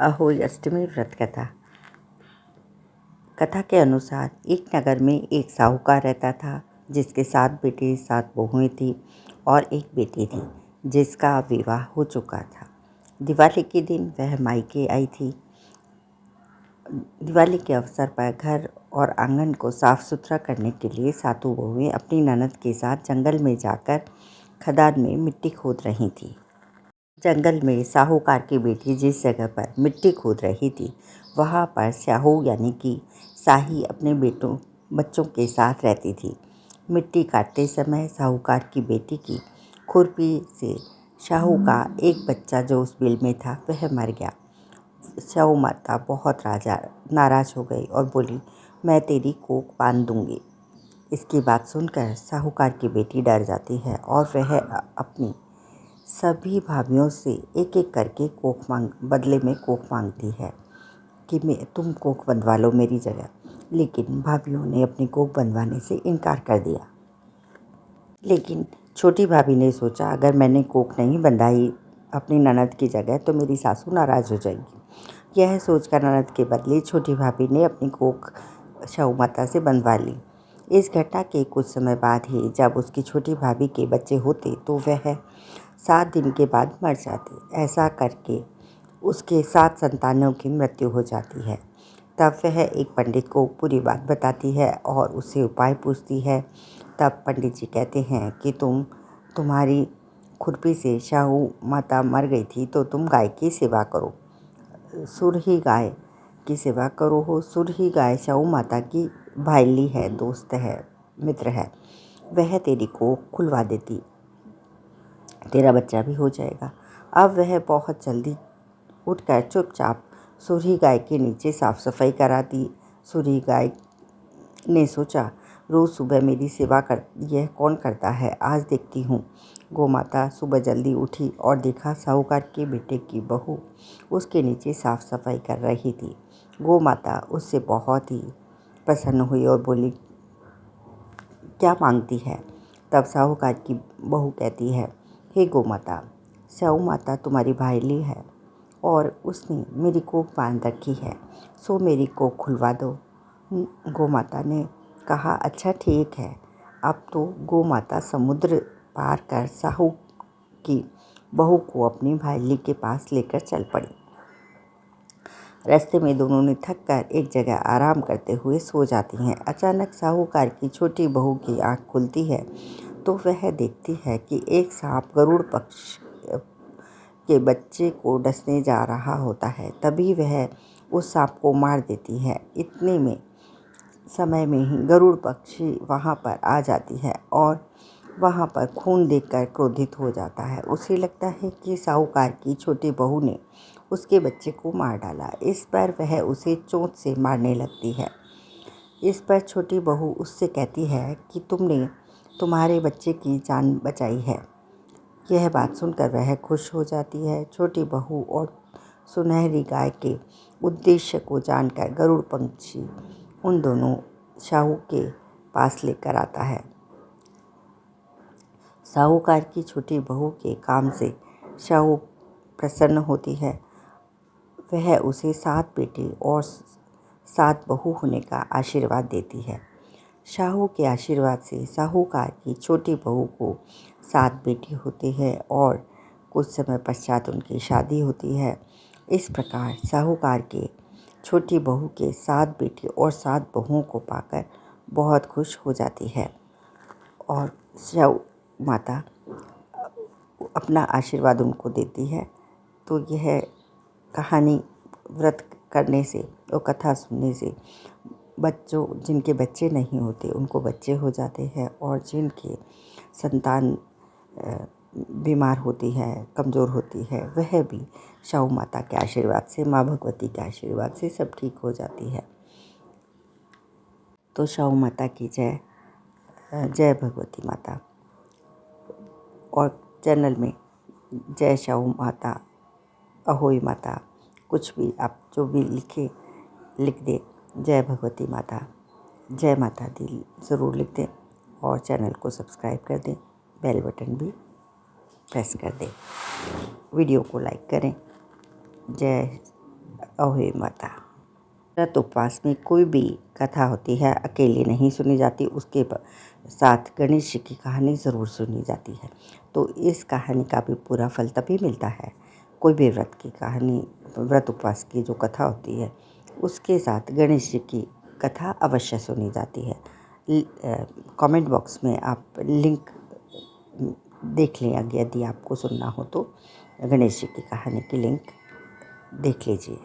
अहोई अष्टमी व्रत कथा। कथा के अनुसार एक नगर में एक साहूकार रहता था जिसके 7 बेटे 7 बहुएं थी और एक बेटी थी जिसका विवाह हो चुका था। दिवाली के दिन वह मायके आई थी। दिवाली के अवसर पर घर और आंगन को साफ सुथरा करने के लिए सातों बहुएं अपनी ननद के साथ जंगल में जाकर खदान में मिट्टी खोद रही थी। जंगल में साहूकार की बेटी जिस जगह पर मिट्टी खोद रही थी वहाँ पर स्याहू यानी कि शाही अपने बच्चों के साथ रहती थी। मिट्टी काटते समय साहूकार की बेटी की खुरपी से शाहू का एक बच्चा जो उस बिल में था वह मर गया। स्याहू माता बहुत नाराज़ हो गई और बोली, मैं तेरी कोख बांध दूंगी। इसकी बात सुनकर साहूकार की बेटी डर जाती है और वह अपनी सभी भाभियों से एक एक करके बदले में कोख मांगती है कि तुम कोख बंधवा लो मेरी जगह। लेकिन भाभियों ने अपनी कोख बंधवाने से इनकार कर दिया। लेकिन छोटी भाभी ने सोचा, अगर मैंने कोख नहीं बंधाई अपनी ननद की जगह तो मेरी सासू नाराज़ हो जाएगी। यह सोचकर ननद के बदले छोटी भाभी ने अपनी कोख स्याहू माता से बंधवा ली। इस घटना के कुछ समय बाद ही जब उसकी छोटी भाभी के बच्चे होते तो वह 7 दिन के बाद मर जाती। ऐसा करके उसके 7 संतानों की मृत्यु हो जाती है। तब वह एक पंडित को पूरी बात बताती है और उससे उपाय पूछती है। तब पंडित जी कहते हैं कि तुम्हारी खुरपी से स्याहू माता मर गई थी तो तुम गाय की सेवा करो। सुरही गाय की सेवा करो हो। सुरही गाय स्याहू माता की भाईली है, दोस्त है, मित्र है। वह तेरी को खुलवा देती, तेरा बच्चा भी हो जाएगा। अब वह बहुत जल्दी उठकर चुपचाप सुरही गाय के नीचे साफ सफाई कराती। सुरही गाय ने सोचा, रोज़ सुबह मेरी सेवा यह कौन करता है, आज देखती हूँ। गोमाता सुबह जल्दी उठी और देखा साहूकार के बेटे की बहू उसके नीचे साफ सफाई कर रही थी। गोमाता उससे बहुत ही प्रसन्न हुई और बोली, क्या मांगती है? तब साहूकार की बहू कहती है, हे गोमाता, स्याहू माता तुम्हारी भाईली है और उसने मेरी कोख बांध रखी है, सो मेरी कोख खुलवा दो। गोमाता ने कहा, अच्छा ठीक है। अब तो गोमाता समुद्र पार कर साहू की बहू को अपनी भाईली के पास लेकर चल पड़ी। रास्ते में दोनों ने थक कर एक जगह आराम करते हुए सो जाती हैं। अचानक साहूकार की छोटी बहू की आंख खुलती है तो वह देखती है कि एक सांप गरुड़ पक्ष के बच्चे को डसने जा रहा होता है। तभी वह उस सांप को मार देती है। इतने में समय में ही गरुड़ पक्षी वहाँ पर आ जाती है और वहाँ पर खून देखकर क्रोधित हो जाता है। उसे लगता है कि साहूकार की छोटी बहू ने उसके बच्चे को मार डाला। इस पर वह उसे चोंच से मारने लगती है। इस पर छोटी बहू उससे कहती है कि तुमने तुम्हारे बच्चे की जान बचाई है। यह बात सुनकर वह खुश हो जाती है। छोटी बहू और सुनहरी गाय के उद्देश्य को जानकर गरुड़ पक्षी उन दोनों शाहू के पास लेकर आता है। साहूकार की छोटी बहू के काम से शाहू प्रसन्न होती है। वह उसे 7 बेटे और 7 बहू होने का आशीर्वाद देती है। शाहू के आशीर्वाद से साहूकार की छोटी बहू को 7 बेटे होते हैं और कुछ समय पश्चात उनकी शादी होती है। इस प्रकार साहूकार के छोटी बहू के 7 बेटे और 7 बहुओं को पाकर बहुत खुश हो जाती है और स्याहू माता अपना आशीर्वाद उनको देती है। तो यह कहानी व्रत करने से और कथा सुनने से बच्चों जिनके बच्चे नहीं होते उनको बच्चे हो जाते हैं और जिनके संतान बीमार होती है, कमज़ोर होती है, वह भी स्याहू माता के आशीर्वाद से, माँ भगवती के आशीर्वाद से सब ठीक हो जाती है। तो स्याहू माता की जय। जय भगवती माता। और चैनल में जय स्याहू माता, अहोई माता, कुछ भी आप जो भी लिख दे, जय भगवती माता, जय माता दी ज़रूर लिख दें और चैनल को सब्सक्राइब कर दें, बेल बटन भी प्रेस कर दें, वीडियो को लाइक करें। जय अहोई माता। व्रत उपवास में कोई भी कथा होती है अकेले नहीं सुनी जाती, उसके साथ गणेश जी की कहानी ज़रूर सुनी जाती है। तो इस कहानी का भी पूरा फल तभी मिलता है, कोई भी व्रत की कहानी, व्रत उपवास की जो कथा होती है उसके साथ गणेश जी की कथा अवश्य सुनी जाती है। कमेंट बॉक्स में आप लिंक देख लें, यदि आपको सुनना हो तो गणेश जी की कहानी की लिंक देख लीजिए।